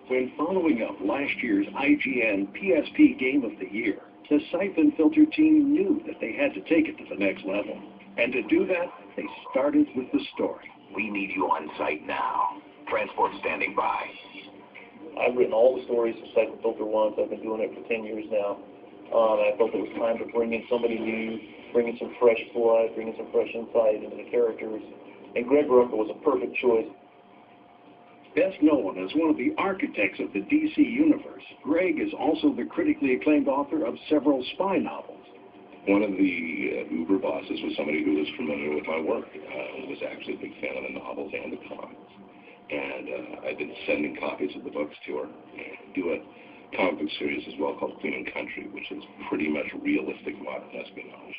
When following up last year's IGN PSP Game of the Year, the Syphon Filter team knew that they had to take it to the next level. And to do that, they started with the story. We need you on site now. Transport standing by. I've written all the stories for Syphon Filter once. I've been doing it for 10 years now. I felt it was time to bring in somebody new, bring in some fresh blood, bring in some fresh insight into the characters. And Greg Rucka was a perfect choice. Best known as one of the architects of the DC universe, Greg is also the critically acclaimed author of several spy novels. One of the Uber bosses was somebody who was familiar with my work, was actually a big fan of the novels and the comics. And I've been sending copies of the books to her. And do a comic book series as well called Queen and Country, which is pretty much realistic modern espionage.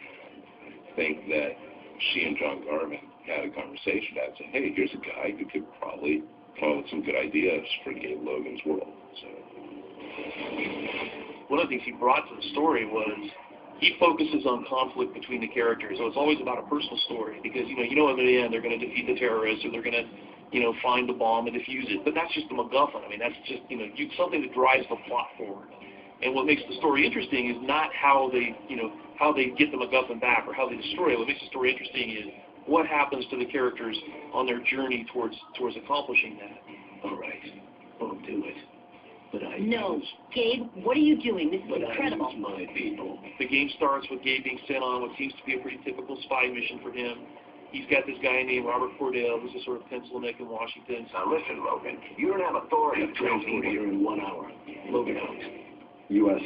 I think that she and John Garvin had a conversation that said, hey, here's a guy who could probably come up with some good ideas for Gabe Logan's world. So, one of the things he brought to the story was he focuses on conflict between the characters. So it's always about a personal story because, you know, in the end they're going to defeat the terrorists or they're going to, find the bomb and defuse it. But that's just the MacGuffin. I mean, that's just, something that drives the plot forward. And what makes the story interesting is not how they, how they get the MacGuffin back or how they destroy it. What makes the story interesting is what happens to the characters on their journey towards accomplishing that. All right, I'll do it. But No, Gabe, what are you doing? This is incredible. I use my people. The game starts with Gabe being sent on what seems to be a pretty typical spy mission for him. He's got this guy named Robert Cordell, who's a sort of pencil neck in Washington. Now listen, Logan, you don't have authority to Transport here in 1 hour. Logan out. U.S.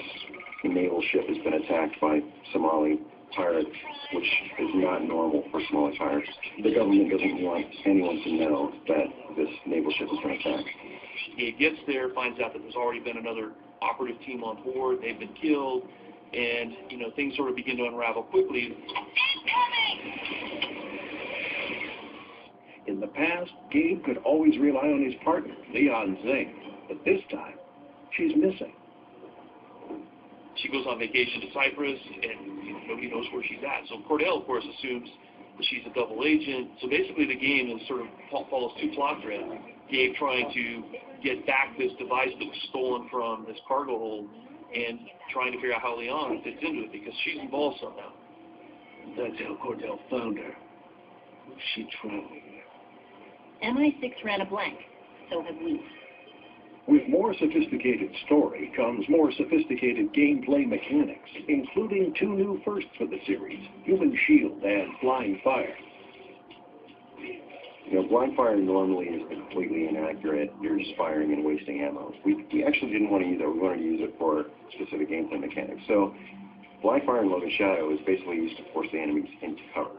naval ship has been attacked by Somali pirates, which is not normal for Somali pirates. The government doesn't want anyone to know that this naval ship has been attacked. Gabe gets there, finds out that there's already been another operative team on board. They've been killed, and things sort of begin to unravel quickly. In the past, Gabe could always rely on his partner, Leon Zane, but this time, she's missing. She goes on vacation to Cyprus, and nobody knows where she's at. So Cordell, of course, assumes that she's a double agent. So basically, the game is sort of follows two plot threads. Gabe trying to get back this device that was stolen from this cargo hold, and trying to figure out how Leon fits into it because she's involved somehow. That's how Cordell found her. Who's she traveling? MI6 ran a blank. So have we. With more sophisticated story comes more sophisticated gameplay mechanics, including two new firsts for the series, Human Shield and Blind Fire. Blind fire normally is completely inaccurate. You're just firing and wasting ammo. We actually didn't want to use it. We wanted to use it for specific gameplay mechanics. So blind fire in Logan's Shadow is basically used to force the enemies into cover.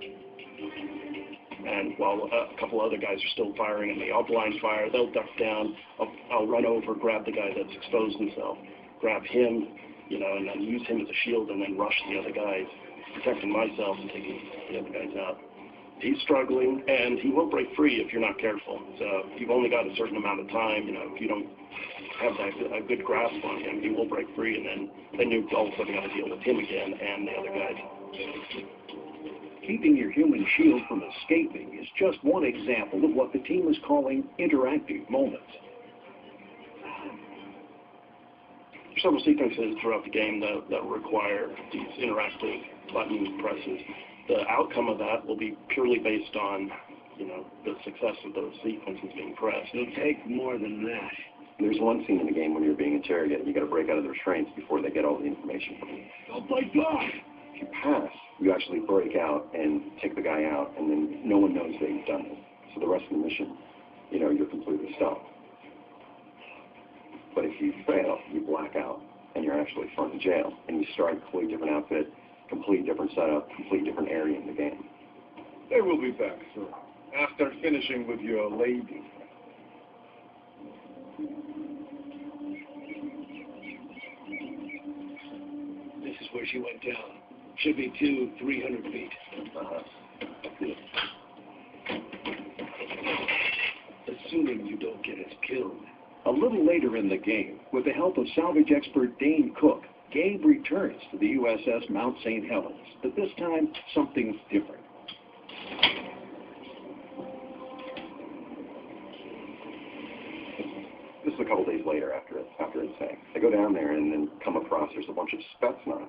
And while a couple other guys are still firing at me, I'll blind fire, they'll duck down, I'll run over, grab the guy that's exposed himself, grab him, and then use him as a shield and then rush the other guys, protecting myself and taking the other guys out. He's struggling, and he will break free if you're not careful. So you've only got a certain amount of time, if you don't have a good grasp on him, he will break free, and then you all of a sudden got to deal with him again and the other guys. Keeping your human shield from escaping is just one example of what the team is calling interactive moments. There's several sequences throughout the game that require these interactive button presses. The outcome of that will be purely based on, the success of those sequences being pressed. It'll take more than that. There's one scene in the game when you're being interrogated. You got to break out of the restraints before they get all the information from you. Oh my God! If you pass, you actually break out and take the guy out, and then no one knows that you've done it. So the rest of the mission, you're completely stuck. But if you fail, you black out, and you're actually thrown in jail, and you start a completely different outfit, completely different setup, completely different area in the game. They will be back, sir, after finishing with your lady. This is where she went down. Should be 300 feet. Assuming you don't get us killed. A little later in the game, with the help of salvage expert Dane Cook, Gabe returns to the USS Mount St. Helens, but this time, something's different. is a couple days later after it's sank. I go down there and then come across there's a bunch of Spetsnaz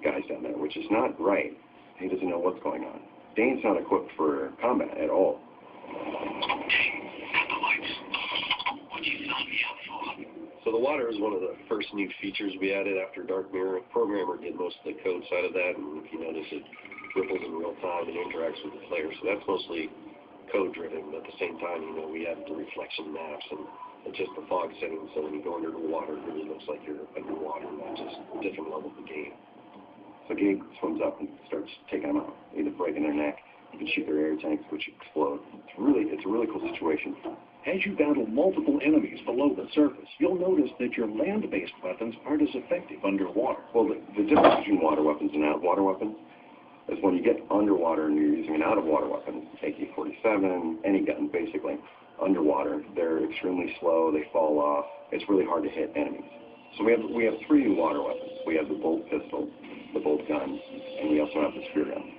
guys down there, which is not right. He doesn't know what's going on. Dane's not equipped for combat at all. So the water is one of the first new features we added after Dark Mirror. The programmer did most of the code side of that, and if you notice, it ripples in real time and interacts with the player. So that's mostly code-driven, but at the same time, we added the reflection maps and just the fog settings, so when you go under the water, it really looks like you're underwater, not just a different level of the game. So Gabe swims up and starts taking them out, either breaking their neck, you can shoot their air tanks, which explode. It's a really cool situation. As you battle multiple enemies below the surface, you'll notice that your land-based weapons aren't as effective underwater. Well, the difference between water weapons and out-of-water weapons is when you get underwater and you're using an out-of-water weapon, AK-47, any gun basically, underwater, they're extremely slow, they fall off, it's really hard to hit enemies. So we have three new water weapons. We have the bolt pistol, the bolt gun, and we also have the spear gun.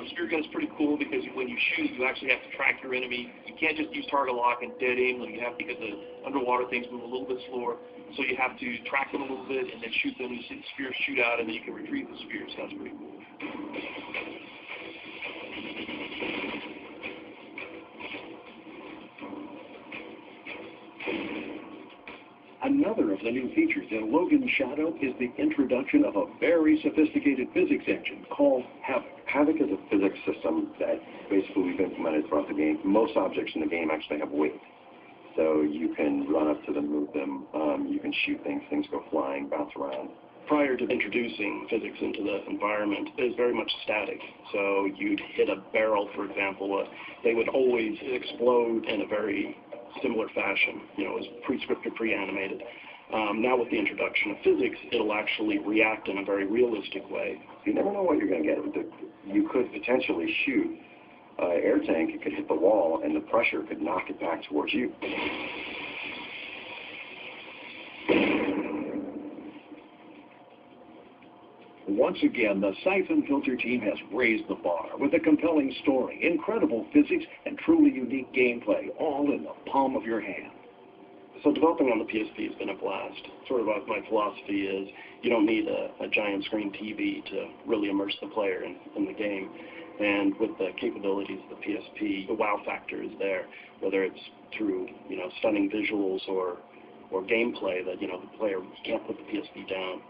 Spear gun is pretty cool because when you shoot, you actually have to track your enemy. You can't just use target lock and dead aim. You have, because the underwater things move a little bit slower, so you have to track them a little bit and then shoot them. You see the spear shoot out, and then you can retrieve the spear. So that's pretty cool. Another of the new features in Logan's Shadow is the introduction of a very sophisticated physics engine called Havoc. Havoc is a physics system that basically we've implemented throughout the game. Most objects in the game actually have weight. So you can run up to them, move them, you can shoot things, things go flying, bounce around. Prior to introducing physics into the environment, it was very much static. So you'd hit a barrel, for example, they would always explode in a very similar fashion. It was pre-scripted, pre-animated. Now with the introduction of physics, it'll actually react in a very realistic way. You never know what you're going to get. You could potentially shoot an air tank, it could hit the wall, and the pressure could knock it back towards you. Once again, the Syphon Filter team has raised the bar with a compelling story, incredible physics, and truly unique gameplay, all in the palm of your hand. So developing on the PSP has been a blast. Sort of my philosophy is you don't need a giant screen TV to really immerse the player in the game. And with the capabilities of the PSP, the wow factor is there, whether it's through stunning visuals or gameplay that the player can't put the PSP down.